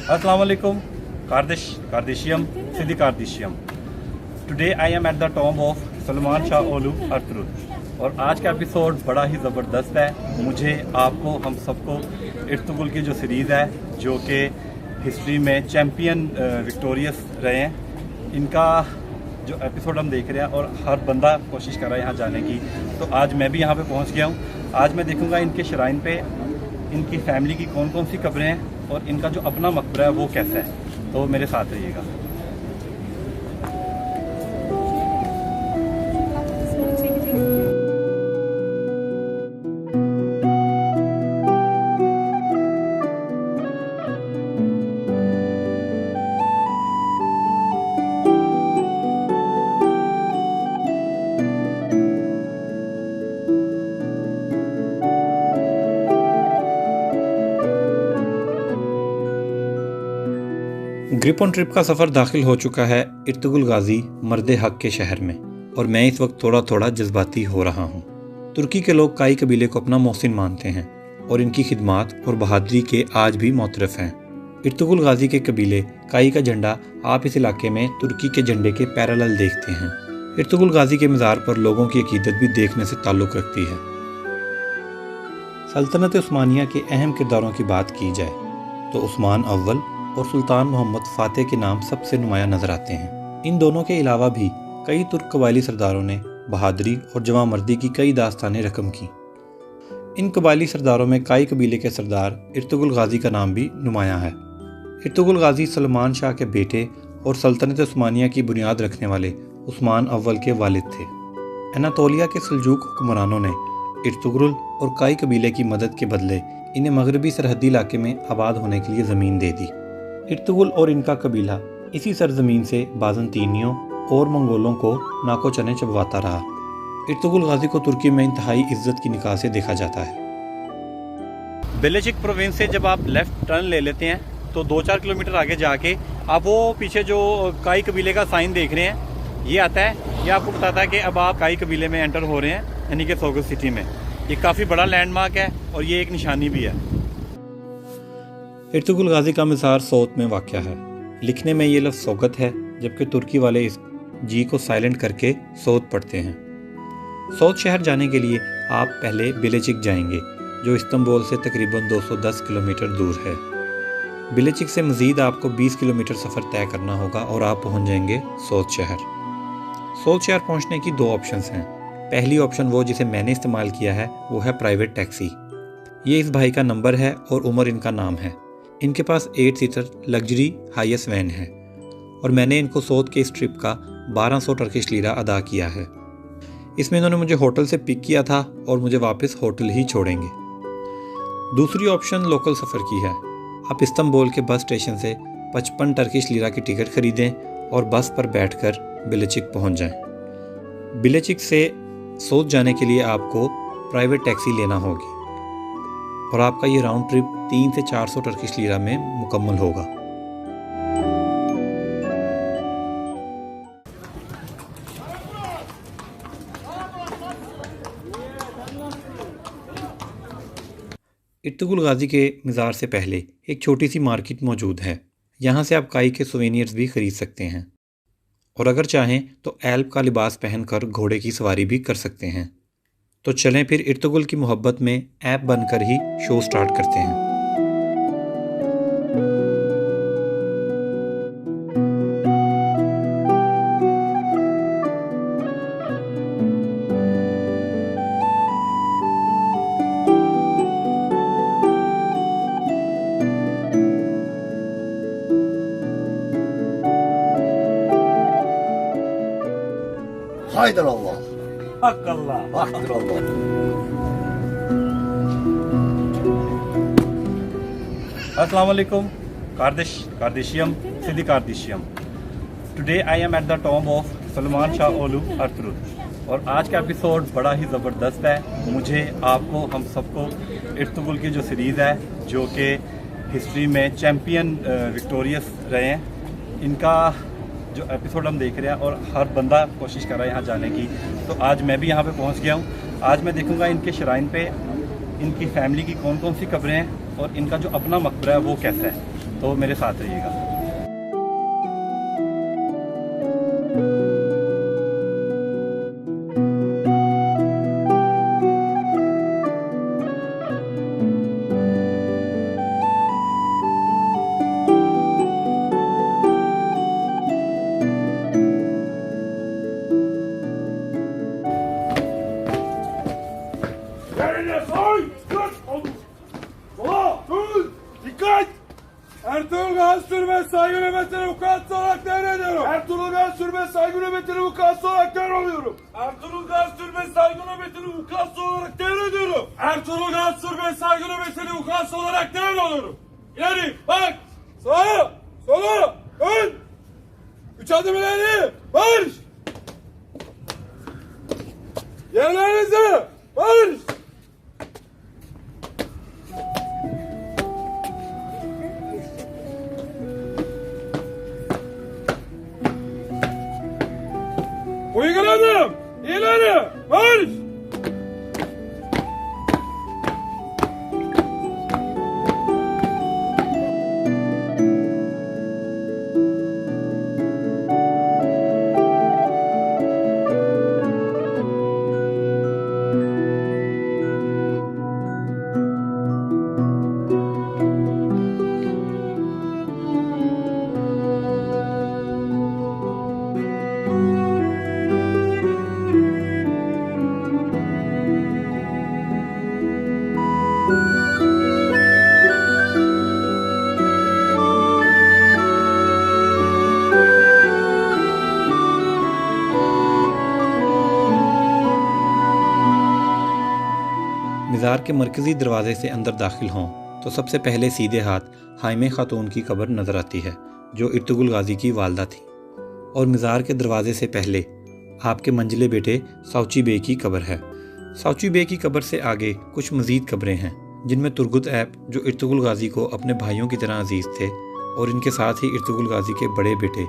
Assalamu alaikum, Kardashian, Sidi Kardashian. Today I am at the tomb of Salman Shah Olu Ertugrul और आज का episode बड़ा ही ज़बरदस्त है। मुझे आपको हम सबको अर्तुगरुल की जो सीरीज़ है जो कि हिस्ट्री में चैम्पियन विक्टोरियस रहे हैं, इनका जो एपिसोड हम देख रहे हैं और हर बंदा कोशिश कर रहा है यहाँ जाने की। तो आज मैं भी यहाँ पे पहुँच गया हूँ। आज मैं देखूँगा इनके श्राइन पे इनकी फैमिली की कौन कौन सी कब्रें हैं और इनका जो अपना मकबरा है वो कैसा है। तो मेरे साथ रहिएगा। ग्रिप ऑन ट्रिप का सफ़र दाखिल हो चुका है अर्तुगरुल गाजी मर्द हक के शहर में और मैं इस वक्त थोड़ा थोड़ा जज्बाती हो रहा हूँ। तुर्की के लोग काई कबीले को अपना मोहसिन मानते हैं और इनकी खिदमात और बहादुरी के आज भी मोतरफ हैं। अर्तुगरुल गाजी के कबीले काई का झंडा आप इस इलाके में तुर्की के झंडे के पैरेलल देखते हैं। अर्तुगरुल गाजी के मज़ार पर लोगों की अकीदत भी देखने से ताल्लुक़ रखती है। सल्तनत उस्मानिया के अहम किरदारों की बात की जाए तो उस्मान अव्वल और सुल्तान मोहम्मद फ़ातेह के नाम सबसे नुमाया नजर आते हैं। इन दोनों के अलावा भी कई तुर्क कबायली सरदारों ने बहादुरी और जवामर्दी की कई दास्तानें रकम की। इन कबायली सरदारों में काई कबीले के सरदार अर्तुगरुल गाजी का नाम भी नुमाया है। अर्तुगरुल गाजी सलमान शाह के बेटे और सल्तनत उस्मानिया की बुनियाद रखने वाले उस्मान अव्वल के वालिद थे। अनातोलिया के सल्जूक हुक्मरानों ने अर्तुगरुल और काई कबीले की मदद के बदले इन्हें मगरबी सरहदी इलाके में आबाद होने के लिए ज़मीन दे दी। अर्तुगरुल और इनका कबीला इसी सरजमीन से बाज़ंतीनियों और मंगोलों को नाको चने चबवाता रहा। अर्तुगरुल गाजी को तुर्की में इंतहाई इज्जत की निगाह से देखा जाता है। बेलेचिक प्रोविंस से जब आप लेफ्ट टर्न ले लेते हैं तो 2-4 किलोमीटर आगे जाके आप वो पीछे जो काई कबीले का साइन देख रहे हैं, ये आता है। ये आपको बताता है कि अब आप काई कबीले में एंटर हो रहे हैं, यानी कि सोगत सिटी में। ये काफ़ी बड़ा लैंडमार्क है और ये एक निशानी भी है। अर्तुगरुल गाजी का मज़ार सोत में वाक़या है। लिखने में ये लफ्ज़ सोगत है, जबकि तुर्की वाले इस जी को साइलेंट करके सोत पढ़ते हैं। सोत शहर जाने के लिए आप पहले बिलेचिक जाएंगे, जो इस्तांबुल से तकरीबन 210 किलोमीटर दूर है। बिलेचिक से मज़ीद आपको 20 किलोमीटर सफ़र तय करना होगा और आप पहुँच जाएंगे सोत शहर। सोत शहर पहुँचने की 2 ऑप्शंस हैं। पहली ऑप्शन वो जिसे मैंने इस्तेमाल किया है वो है प्राइवेट टैक्सी। ये इस भाई का नंबर है और उमर इनका नाम है। इनके पास 8 सीटर लग्जरी हाईएस्ट वैन है और मैंने इनको सोत के इस ट्रिप का 1200 टर्किश लीरा अदा किया है। इसमें इन्होंने मुझे होटल से पिक किया था और मुझे वापस होटल ही छोड़ेंगे। दूसरी ऑप्शन लोकल सफ़र की है। आप इस्तांबुल के बस स्टेशन से 55 टर्किश लीरा की टिकट खरीदें और बस पर बैठकर बिलेचिक पहुंच जाएं। बिलेचिक से सोत जाने के लिए आपको प्राइवेट टैक्सी लेना होगी और आपका ये राउंड ट्रिप 300 से 400 टर्किश लीरा में मुकम्मल होगा। अर्तुगरुल गाजी के मज़ार से पहले एक छोटी सी मार्केट मौजूद है। यहाँ से आप काई के सोवेनियर्स भी खरीद सकते हैं और अगर चाहें तो एल्प का लिबास पहनकर घोड़े की सवारी भी कर सकते हैं। तो चलें फिर अर्तुगरुल की मोहब्बत में ऐप बनकर ही शो स्टार्ट करते हैं। Haydarallah. Hakkallah. Haydarallah. Assalamu alaikum, Kardashian, Sidi Kardashian. Today I am at the tomb of Salman Shah Olu Ertugrul और आज का एपिसोड बड़ा ही ज़बरदस्त है। मुझे आपको हम सबको अर्तुगरुल की जो सीरीज़ है जो कि हिस्ट्री में चैम्पियन विक्टोरियस रहे हैं, इनका जो एपिसोड हम देख रहे हैं और हर बंदा कोशिश कर रहा है यहाँ जाने की। तो आज मैं भी यहाँ पे पहुँच गया हूँ। आज मैं देखूँगा इनके श्राइन पे इनकी फैमिली की कौन कौन सी कब्रें हैं और इनका जो अपना मकबरा है वो कैसा है। तो मेरे साथ रहिएगा। Ertuğrul Gazi Sürmez saygı nöbetleri vukuatçı olarak devrediyorum. Ertuğrul Gazi Sürmez saygı nöbetleri vukuatçı olarak devrediyorum. Ertuğrul Gazi Sürmez saygı nöbetleri vukuatçı olarak devrediyorum. Ertuğrul Gazi Sürmez saygı nöbetleri vukuatçı olarak devrediyorum. İleri bak. Sağa. Sola. Ön. 3 adım ileri. Marş. Yerlerinize. Marş. Uyguladım. İleri. Marş. मज़ार के मरकज़ी दरवाज़े से अंदर दाखिल हों तो सबसे पहले सीधे हाथ हाइमे खातून की कब्र नज़र आती है जो इर्तुगरुल गाज़ी की वालदा थी, और मज़ार के दरवाज़े से पहले आपके मंजिले बेटे साउची बे की कब्र है। साउची बे की कब्र से आगे कुछ मज़ीद कब्रें हैं जिनमें तुर्गुत ऐप जो इर्तुगरुल गाज़ी को अपने भाइयों की तरह अजीज़ थे, और इनके साथ ही इर्तुगरुल गाज़ी के बड़े बेटे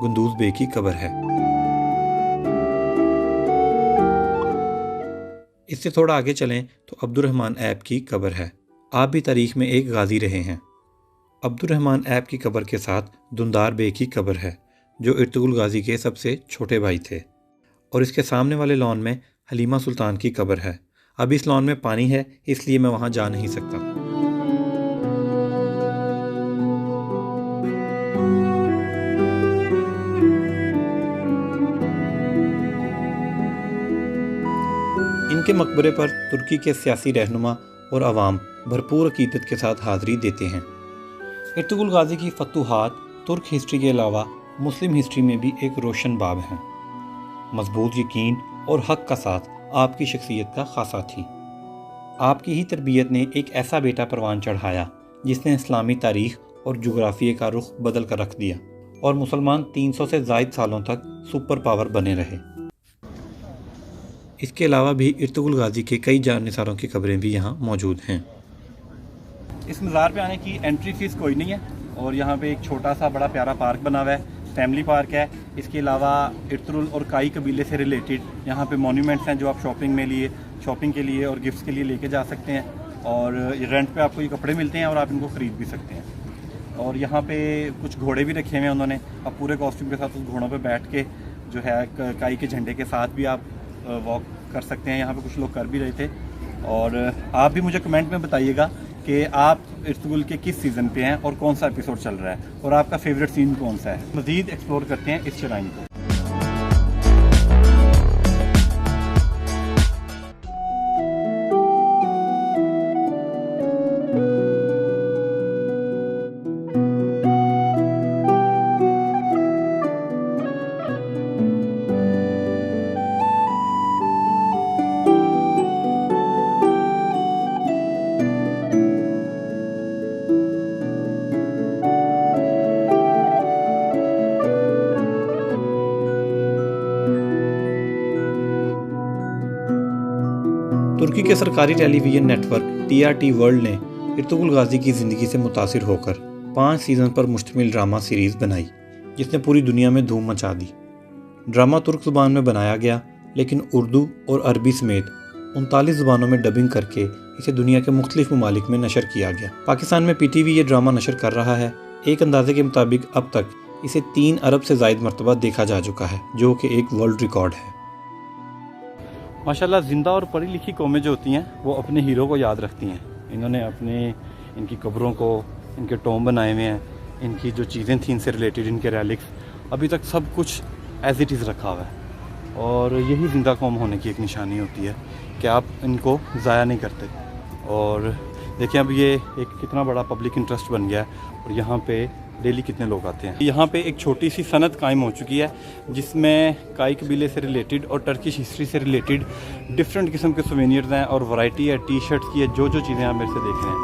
गुंदूज़ बे की कब्र है। इससे थोड़ा आगे चलें तो अब्दुर्रहमान ऐप की कब्र है। आप भी तारीख़ में एक गाज़ी रहे हैं। अब्दुर्रहमान ऐप की कब्र के साथ दुंदार बे की कब्र है जो इर्तुगरुल गाज़ी के सबसे छोटे भाई थे, और इसके सामने वाले लॉन में हलीमा सुल्तान की कब्र है। अब इस लॉन में पानी है इसलिए मैं वहाँ जा नहीं सकता। इनके मकबरे पर तुर्की के सियासी रहनुमा और आवाम भरपूर अकीदत के साथ हाज़िरी देते हैं। इर्तुगरुल गाज़ी की फतूहात तुर्क हिस्ट्री के अलावा मुस्लिम हिस्ट्री में भी एक रोशन बाब हैं। मजबूत यकीन और हक़ का साथ आपकी शख्सियत का खासा थी। आपकी ही तरबियत ने एक ऐसा बेटा परवान चढ़ाया जिसने इस्लामी तारीख़ और जोग्राफिए का रुख बदल कर रख दिया, और मुसलमान 300 से ज़ायद सालों तक सुपर पावर बने रहे। इसके अलावा भी इर्तुगरुल गाज़ी के कई जानिसारों की कब्रें भी यहाँ मौजूद हैं। इस मज़ार पे आने की एंट्री फ़ीस कोई नहीं है, और यहाँ पे एक छोटा सा बड़ा प्यारा पार्क बना हुआ है, फैमिली पार्क है। इसके अलावा इर्तुगरुल और काई कबीले से रिलेटेड यहाँ पे मॉन्यूमेंट्स हैं जो आप शॉपिंग के लिए और गिफ्ट्स के लिए लेके जा सकते हैं, और रेंट पे आपको ये कपड़े मिलते हैं और आप इनको ख़रीद भी सकते हैं। और यहाँ पे कुछ घोड़े भी रखे हुए हैं उन्होंने, आप पूरे कॉस्ट्यूम के साथ उस घोड़ों पे बैठ के जो है काई के झंडे के साथ भी आप वॉक कर सकते हैं। यहाँ पे कुछ लोग कर भी रहे थे। और आप भी मुझे कमेंट में बताइएगा कि आप इर्तुगरुल के किस सीज़न पे हैं और कौन सा एपिसोड चल रहा है, और आपका फेवरेट सीन कौन सा है। मज़ीद एक्सप्लोर करते हैं इस शराइन को। तुर्की के सरकारी टेलीविज़न नेटवर्क TRT वर्ल्ड ने इर्तुगरुल गाज़ी की ज़िंदगी से मुतासिर होकर 5 सीज़न पर मुश्तमिल ड्रामा सीरीज़ बनाई जिसने पूरी दुनिया में धूम मचा दी। ड्रामा तुर्क ज़ुबान में बनाया गया, लेकिन उर्दू और अरबी समेत 39 ज़ुबानों में डबिंग करके इसे दुनिया के मुख्तलिफ ममालिक में नशर किया गया। पाकिस्तान में PTV ये ड्रामा नशर कर रहा है, एक अंदाजे के मुताबिक अब तक इसे 3 अरब से ज़ायद मरतबा देखा जा चुका है, जो कि एक वर्ल्ड रिकॉर्ड है। माशाल्लाह ज़िंदा और पढ़ी लिखी कौमें जो होती हैं वो अपने हीरो को याद रखती हैं। इन्होंने इनकी कब्रों को, इनके टॉम बनाए हुए हैं, इनकी जो चीज़ें थी इनसे रिलेटेड, इनके रेलिक्स, अभी तक सब कुछ एज इट इज़ रखा हुआ है। और यही ज़िंदा कौम होने की एक निशानी होती है कि आप इनको ज़ाया नहीं करते। और देखिए अब ये एक कितना बड़ा पब्लिक इंटरेस्ट बन गया है और यहाँ पे डेली कितने लोग आते हैं। यहाँ पे एक छोटी सी सनत कायम हो चुकी है जिसमें काई कबीले से रिलेटेड और टर्किश हिस्ट्री से रिलेटेड डिफरेंट किस्म के सोवेनियर्स हैं और वैरायटी है, टी शर्ट्स की है, जो चीज़ें आप मेरे से देख रहे हैं।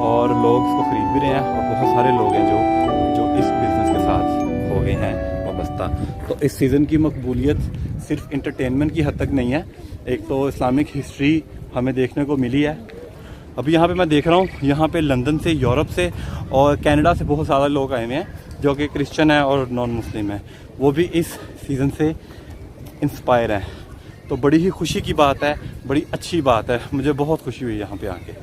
और लोग इसको ख़रीद भी रहे हैं और बहुत सारे लोग हैं जो इस बिज़नेस के साथ हो गए हैं वाबस्ता। तो इस सीज़न की मकबूलियत सिर्फ इंटरटेनमेंट की हद तक नहीं है, एक तो इस्लामिक हिस्ट्री हमें देखने को मिली है। अभी यहाँ पे मैं देख रहा हूँ, यहाँ पे लंदन से, यूरोप से और कनाडा से बहुत ज़्यादा लोग आए हुए हैं जो कि क्रिश्चियन है और नॉन मुस्लिम है, वो भी इस सीज़न से इंस्पायर हैं। तो बड़ी ही खुशी की बात है, बड़ी अच्छी बात है, मुझे बहुत खुशी हुई यहाँ पे आके।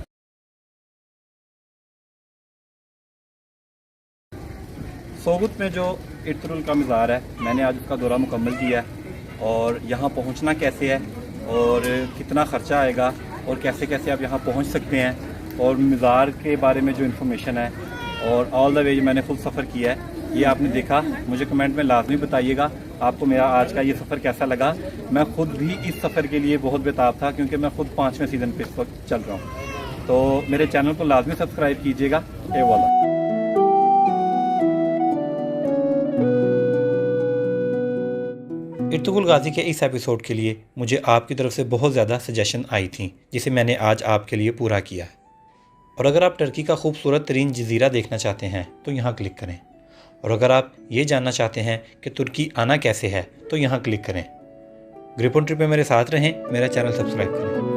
सोगुत में जो इर्तुरुल का मज़ार है, मैंने आज उसका दौरा मुकम्मल किया है। और यहाँ पहुँचना कैसे है और कितना ख़र्चा आएगा और कैसे कैसे आप यहाँ पहुँच सकते हैं और मज़ार के बारे में जो इन्फॉर्मेशन है और ऑल द वे जो मैंने खुद सफ़र किया है, ये आपने देखा। मुझे कमेंट में लाजमी बताइएगा आपको मेरा आज का ये सफ़र कैसा लगा। मैं ख़ुद भी इस सफ़र के लिए बहुत बेताब था क्योंकि मैं ख़ुद 5वें सीज़न पे इस वक्त चल रहा हूँ। तो मेरे चैनल को लाजमी सब्सक्राइब कीजिएगा। ए वाला इर्तुगरुल गाज़ी के इस एपिसोड के लिए मुझे आपकी तरफ से बहुत ज़्यादा सजेशन आई थी, जिसे मैंने आज आपके लिए पूरा किया है। और अगर आप टर्की का खूबसूरत तरीन जज़ीरा देखना चाहते हैं तो यहाँ क्लिक करें। और अगर आप ये जानना चाहते हैं कि तुर्की आना कैसे है तो यहाँ क्लिक करें। ग्रिप ऑन ट्रिप में मेरे साथ रहें, मेरा चैनल सब्सक्राइब करें।